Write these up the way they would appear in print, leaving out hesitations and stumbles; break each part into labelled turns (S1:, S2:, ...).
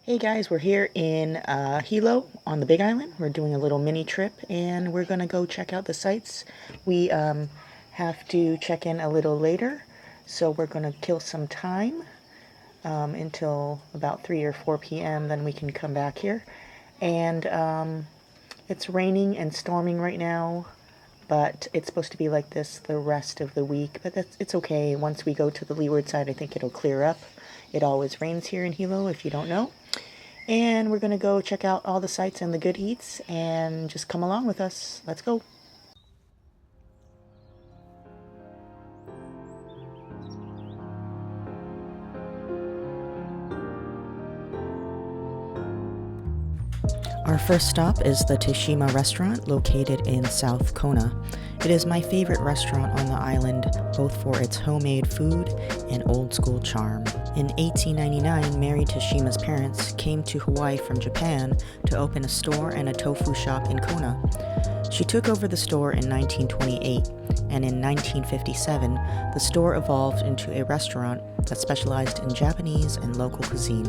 S1: Hey guys, we're here in Hilo on the Big Island. We're doing a little mini trip and we're gonna go check out the sights. We have to check in a little later, so we're gonna kill some time until about 3 or 4 p.m. Then we can come back here. And it's raining and storming right now, but it's supposed to be like this the rest of the week. But it's okay. Once we go to the leeward side, I think it'll clear up. It always rains here in Hilo, if you don't know. And we're gonna go check out all the sights and the good eats and just come along with us. Let's go. Our first stop is the Teshima Restaurant located in South Kona. It is my favorite restaurant on the island, both for its homemade food and old school charm. In 1899, Mary Teshima's parents came to Hawaii from Japan to open a store and a tofu shop in Kona. She took over the store in 1928, and in 1957, the store evolved into a restaurant that specialized in Japanese and local cuisine,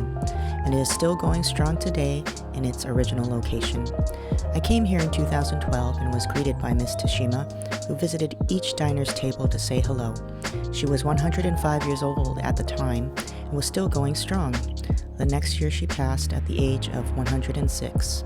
S1: and it is still going strong today in its original location. I came here in 2012 and was greeted by Miss Teshima, who visited each diner's table to say hello. She was 105 years old at the time and was still going strong. The next year she passed at the age of 106.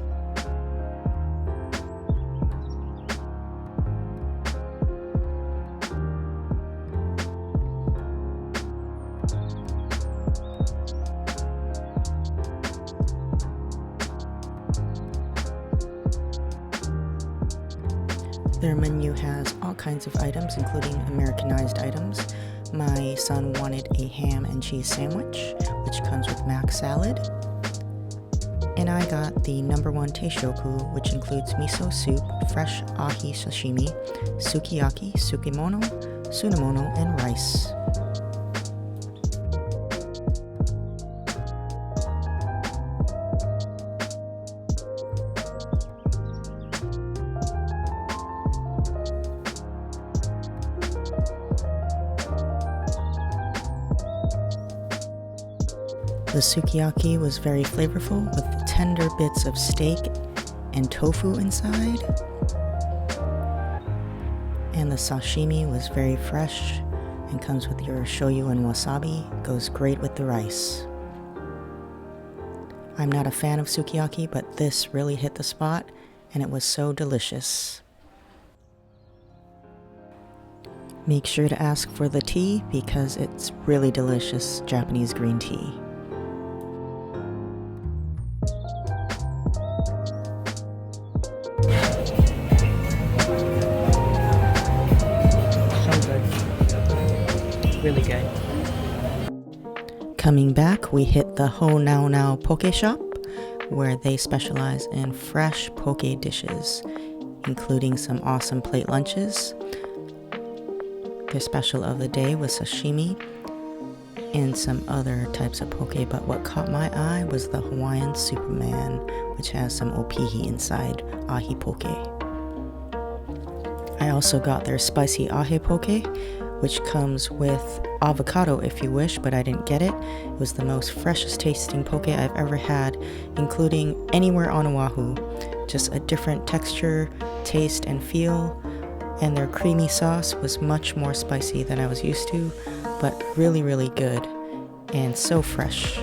S1: Their menu has all kinds of items, including Americanized items. My son wanted a ham and cheese sandwich, which comes with mac salad. And I got the #1 teishoku, which includes miso soup, fresh ahi sashimi, sukiyaki, sukimono, sunamono, and rice. The sukiyaki was very flavorful with tender bits of steak and tofu inside. And the sashimi was very fresh and comes with your shoyu and wasabi, goes great with the rice. I'm not a fan of sukiyaki, but this really hit the spot and it was so delicious. Make sure to ask for the tea because it's really delicious Japanese green tea. Really good. Coming back, we hit the Honaunau Poke Shop, where they specialize in fresh poke dishes, including some awesome plate lunches. Their special of the day was sashimi and some other types of poke, but what caught my eye was the Hawaiian Superman, which has some opihi inside, ahi poke. I also got their spicy ahi poke, which comes with avocado if you wish, but I didn't get it. It was the most freshest tasting poke I've ever had, including anywhere on Oahu. Just a different texture, taste, and feel, and their creamy sauce was much more spicy than I was used to, but really, really good, and so fresh.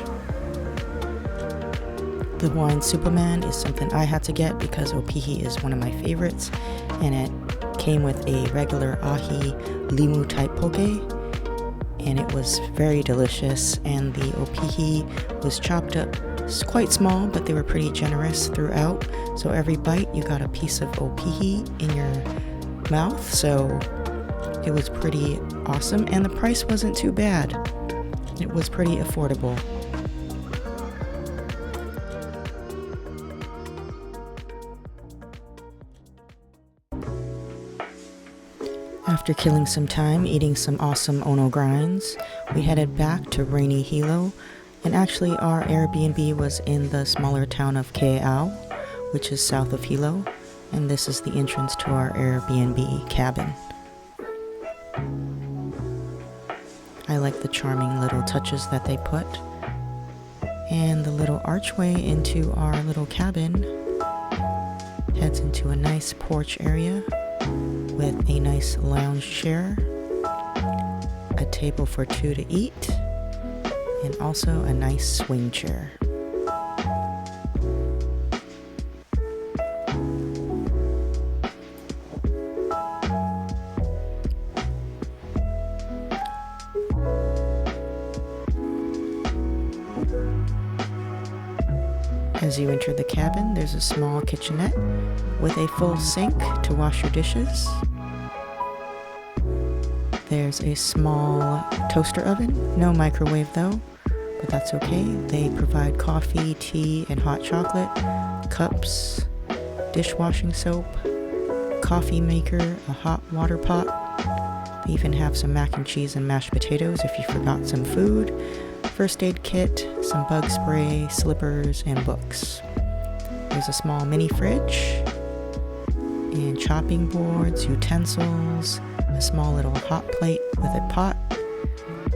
S1: The Hawaiian Superman is something I had to get because opihi is one of my favorites, and it came with a regular ahi limu type poke, and it was very delicious, and the opihi was chopped up quite small, but they were pretty generous throughout, so every bite you got a piece of opihi in your mouth, so it was pretty awesome, and the price wasn't too bad. It was pretty affordable. After killing some time eating some awesome ono grinds, we headed back to rainy Hilo, and actually our Airbnb was in the smaller town of Kealakekua, which is south of Hilo, and this is the entrance to our Airbnb cabin. I like the charming little touches that they put. And the little archway into our little cabin heads into a nice porch area with a nice lounge chair, a table for two to eat, and also a nice swing chair. As you enter the cabin, there's a small kitchenette with a full sink to wash your dishes. There's a small toaster oven, no microwave though, but that's okay. They provide coffee, tea, and hot chocolate, cups, dishwashing soap, coffee maker, a hot water pot. They even have some mac and cheese and mashed potatoes if you forgot some food, first aid kit, some bug spray, slippers, and books. There's a small mini fridge, and chopping boards, utensils, a small little hot plate with a pot.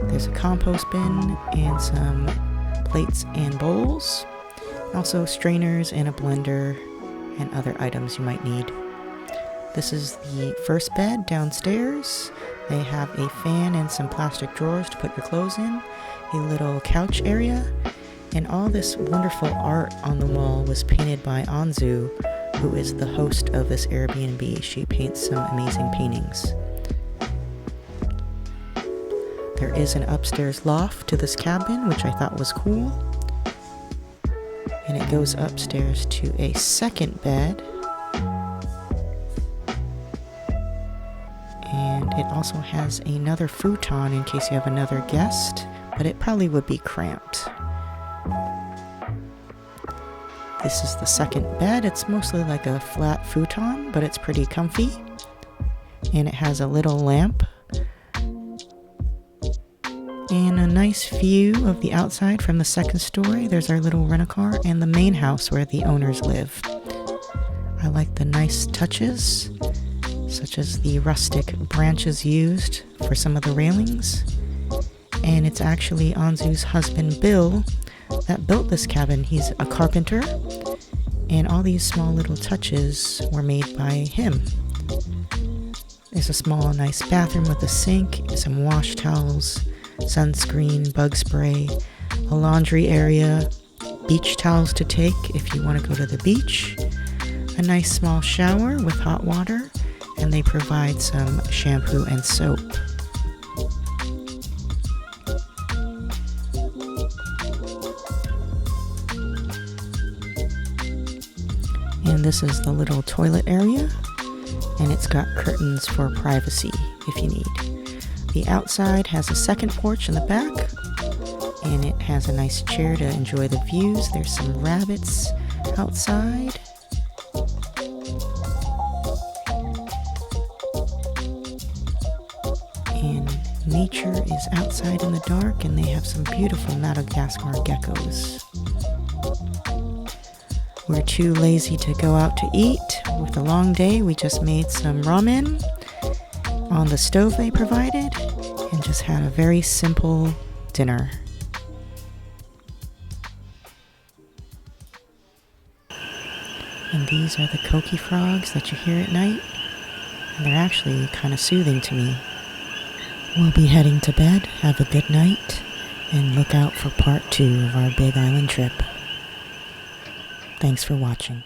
S1: There's a compost bin and some plates and bowls. Also strainers and a blender and other items you might need. This is the first bed downstairs. They have a fan and some plastic drawers to put your clothes in, a little couch area, and all this wonderful art on the wall was painted by Anzu, who is the host of this Airbnb. She paints some amazing paintings. There is an upstairs loft to this cabin, which I thought was cool. And it goes upstairs to a second bed. And it also has another futon in case you have another guest, but it probably would be cramped. This is the second bed. It's mostly like a flat futon, but it's pretty comfy. And it has a little lamp. And a nice view of the outside from the second story. There's our little rent-a-car and the main house where the owners live. I like the nice touches, such as the rustic branches used for some of the railings. And it's actually Anzu's husband, Bill, that built this cabin. He's a carpenter, and all these small little touches were made by him. There's a small, nice bathroom with a sink, some wash towels, sunscreen, bug spray, a laundry area, beach towels to take if you want to go to the beach, a nice small shower with hot water, and they provide some shampoo and soap. And this is the little toilet area, and it's got curtains for privacy if you need. The outside has a second porch in the back, and it has a nice chair to enjoy the views. There's some rabbits outside. And nature is outside in the dark, and they have some beautiful Madagascar geckos. We're too lazy to go out to eat. With a long day, we just made some ramen on the stove they provided and just had a very simple dinner. And these are the coqui frogs that you hear at night, and they're actually kind of soothing to me. We'll be heading to bed. Have a good night, and look out for part 2 of our Big Island trip. Thanks for watching.